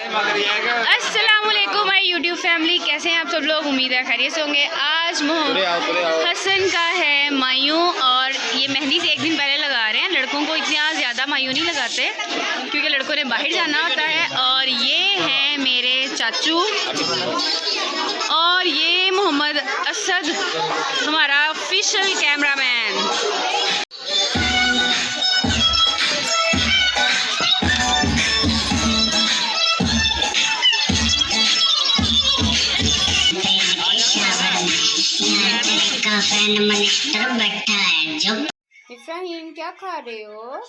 अस्सलामुअलैकुम माय YouTube family, कैसे हैं आप सब लोग। उम्मीद है खैरियत से होंगे। आज हसन का है मायूं और ये मेहंदी से एक दिन पहले लगा रहे हैं। लड़कों को इतना ज़्यादा मायूं नहीं लगाते क्योंकि लड़कों ने बाहर जाना होता है। और ये हैं मेरे चाचू और ये मोहम्मद असद हमारा ऑफिशियल कैमरामैन। इफ्राहिम क्या खा रहे हो?